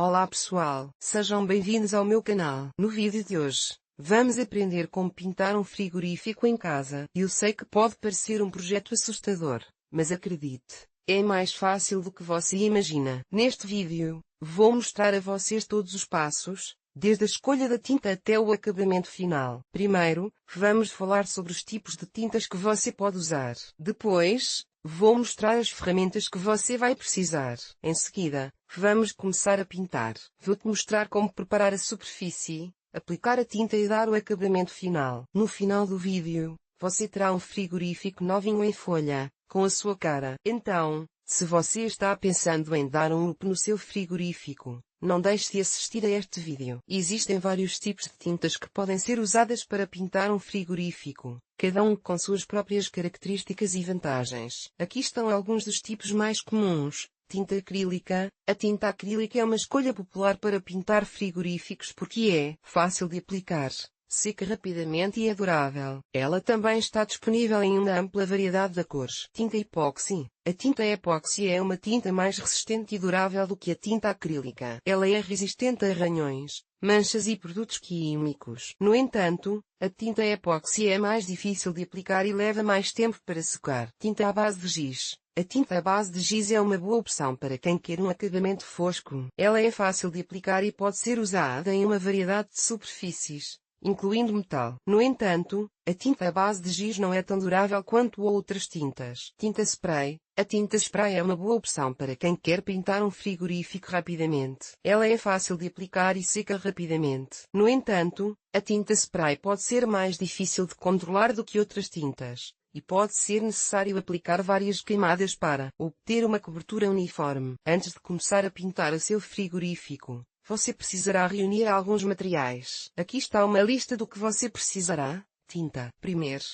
Olá pessoal, sejam bem-vindos ao meu canal. No vídeo de hoje, vamos aprender como pintar um frigorífico em casa. Eu sei que pode parecer um projeto assustador, mas acredite, é mais fácil do que você imagina. Neste vídeo, vou mostrar a vocês todos os passos, desde a escolha da tinta até o acabamento final. Primeiro, vamos falar sobre os tipos de tintas que você pode usar. Depois, vou mostrar as ferramentas que você vai precisar. Em seguida, vamos começar a pintar. Vou-te mostrar como preparar a superfície, aplicar a tinta e dar o acabamento final. No final do vídeo, você terá um frigorífico novinho em folha, com a sua cara. Então, se você está pensando em dar um up no seu frigorífico, não deixe de assistir a este vídeo. Existem vários tipos de tintas que podem ser usadas para pintar um frigorífico, cada um com suas próprias características e vantagens. Aqui estão alguns dos tipos mais comuns. Tinta acrílica. A tinta acrílica é uma escolha popular para pintar frigoríficos porque é fácil de aplicar, seca rapidamente e é durável. Ela também está disponível em uma ampla variedade de cores. Tinta epóxi. A tinta epóxi é uma tinta mais resistente e durável do que a tinta acrílica. Ela é resistente a arranhões, manchas e produtos químicos. No entanto, a tinta epóxi é mais difícil de aplicar e leva mais tempo para secar. Tinta à base de giz. A tinta à base de giz é uma boa opção para quem quer um acabamento fosco. Ela é fácil de aplicar e pode ser usada em uma variedade de superfícies, incluindo metal. No entanto, a tinta à base de giz não é tão durável quanto outras tintas. Tinta spray. A tinta spray é uma boa opção para quem quer pintar um frigorífico rapidamente. Ela é fácil de aplicar e seca rapidamente. No entanto, a tinta spray pode ser mais difícil de controlar do que outras tintas, e pode ser necessário aplicar várias camadas para obter uma cobertura uniforme. Antes de começar a pintar o seu frigorífico, você precisará reunir alguns materiais. Aqui está uma lista do que você precisará. Tinta. Primeiro.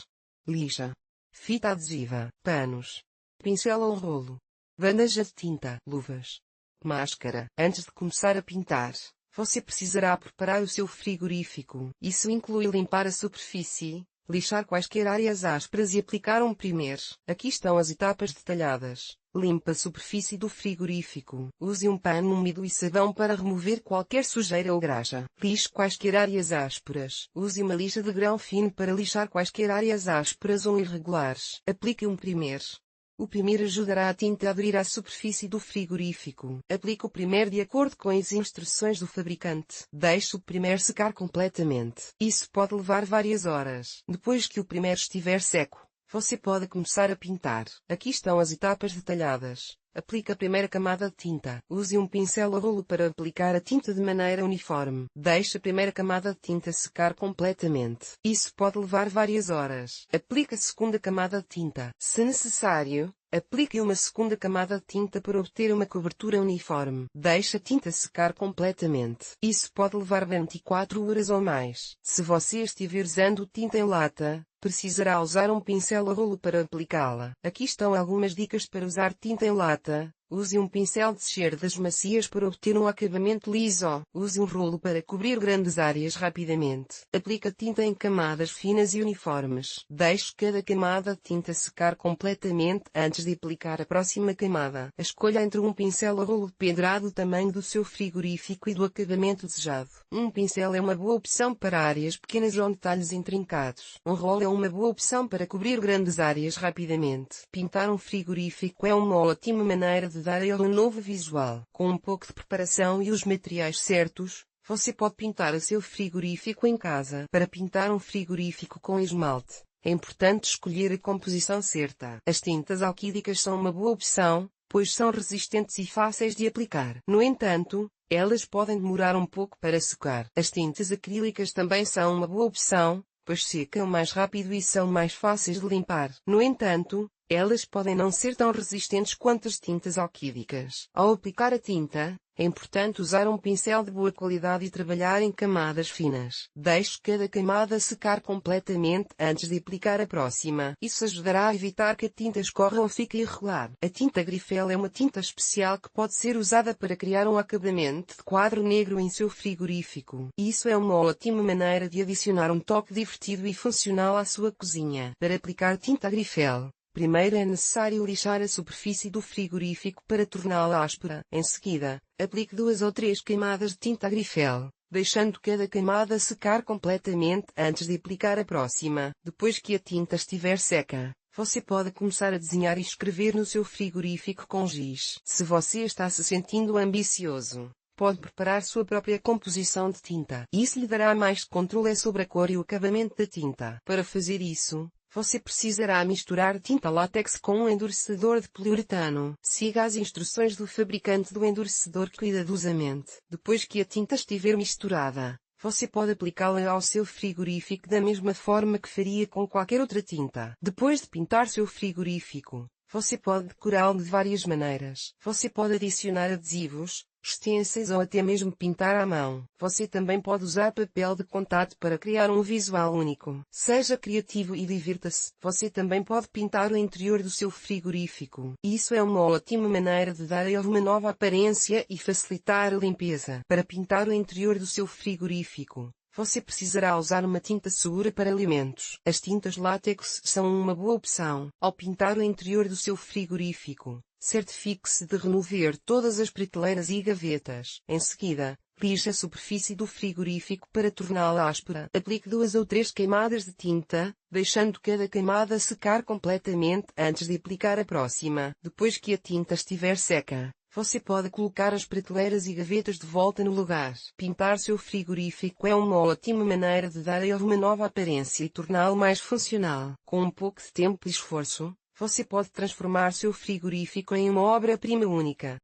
Lixa. Fita adesiva. Panos. Pincel ou rolo. Bandeja de tinta. Luvas. Máscara. Antes de começar a pintar, você precisará preparar o seu frigorífico. Isso inclui limpar a superfície, lixar quaisquer áreas ásperas e aplicar um primer. Aqui estão as etapas detalhadas. Limpe a superfície do frigorífico. Use um pano úmido e sabão para remover qualquer sujeira ou graxa. Lixe quaisquer áreas ásperas. Use uma lixa de grão fino para lixar quaisquer áreas ásperas ou irregulares. Aplique um primer. O primer ajudará a tinta a aderir à superfície do frigorífico. Aplique o primer de acordo com as instruções do fabricante. Deixe o primer secar completamente. Isso pode levar várias horas. Depois que o primer estiver seco, você pode começar a pintar. Aqui estão as etapas detalhadas. Aplique a primeira camada de tinta. Use um pincel ou rolo para aplicar a tinta de maneira uniforme. Deixe a primeira camada de tinta secar completamente. Isso pode levar várias horas. Aplique a segunda camada de tinta. Se necessário, aplique uma segunda camada de tinta para obter uma cobertura uniforme. Deixe a tinta secar completamente. Isso pode levar 24 horas ou mais. Se você estiver usando tinta em lata, precisará usar um pincel ou rolo para aplicá-la. Aqui estão algumas dicas para usar tinta em lata. Use um pincel de cerdas macias para obter um acabamento liso. Use um rolo para cobrir grandes áreas rapidamente. Aplique a tinta em camadas finas e uniformes. Deixe cada camada de tinta secar completamente antes de aplicar a próxima camada. A escolha entre um pincel ou rolo dependerá do tamanho do seu frigorífico e do acabamento desejado. Um pincel é uma boa opção para áreas pequenas ou detalhes intrincados. Um rolo é uma boa opção para cobrir grandes áreas rapidamente. Pintar um frigorífico é uma ótima maneira de dar a ele um novo visual. Com um pouco de preparação e os materiais certos, você pode pintar o seu frigorífico em casa. Para pintar um frigorífico com esmalte, é importante escolher a composição certa. As tintas alquídicas são uma boa opção, pois são resistentes e fáceis de aplicar. No entanto, elas podem demorar um pouco para secar. As tintas acrílicas também são uma boa opção, pois secam mais rápido e são mais fáceis de limpar. No entanto, elas podem não ser tão resistentes quanto as tintas alquídicas. Ao aplicar a tinta, é importante usar um pincel de boa qualidade e trabalhar em camadas finas. Deixe cada camada secar completamente antes de aplicar a próxima. Isso ajudará a evitar que a tinta escorra ou fique irregular. A tinta Grifel é uma tinta especial que pode ser usada para criar um acabamento de quadro negro em seu frigorífico. Isso é uma ótima maneira de adicionar um toque divertido e funcional à sua cozinha. Para aplicar tinta Grifel, Primeiro é necessário lixar a superfície do frigorífico para torná-la áspera. Em seguida, aplique 2 ou 3 camadas de tinta Agrifel, deixando cada camada secar completamente antes de aplicar a próxima. Depois que a tinta estiver seca, você pode começar a desenhar e escrever no seu frigorífico com giz. Se você está se sentindo ambicioso, pode preparar sua própria composição de tinta. Isso lhe dará mais controle sobre a cor e o acabamento da tinta. Para fazer isso, você precisará misturar tinta látex com um endurecedor de poliuretano. Siga as instruções do fabricante do endurecedor cuidadosamente. Depois que a tinta estiver misturada, você pode aplicá-la ao seu frigorífico da mesma forma que faria com qualquer outra tinta. Depois de pintar seu frigorífico, você pode decorá-lo de várias maneiras. Você pode adicionar adesivos, stencils ou até mesmo pintar à mão. Você também pode usar papel de contato para criar um visual único. Seja criativo e divirta-se. Você também pode pintar o interior do seu frigorífico. Isso é uma ótima maneira de dar a ele uma nova aparência e facilitar a limpeza. Para pintar o interior do seu frigorífico, você precisará usar uma tinta segura para alimentos. As tintas látex são uma boa opção. Ao pintar o interior do seu frigorífico, certifique-se de remover todas as prateleiras e gavetas. Em seguida, lixe a superfície do frigorífico para torná-la áspera. Aplique 2 ou 3 camadas de tinta, deixando cada camada secar completamente antes de aplicar a próxima. Depois que a tinta estiver seca, você pode colocar as prateleiras e gavetas de volta no lugar. Pintar seu frigorífico é uma ótima maneira de dar a ele uma nova aparência e torná-lo mais funcional. Com um pouco de tempo e esforço, você pode transformar seu frigorífico em uma obra-prima única.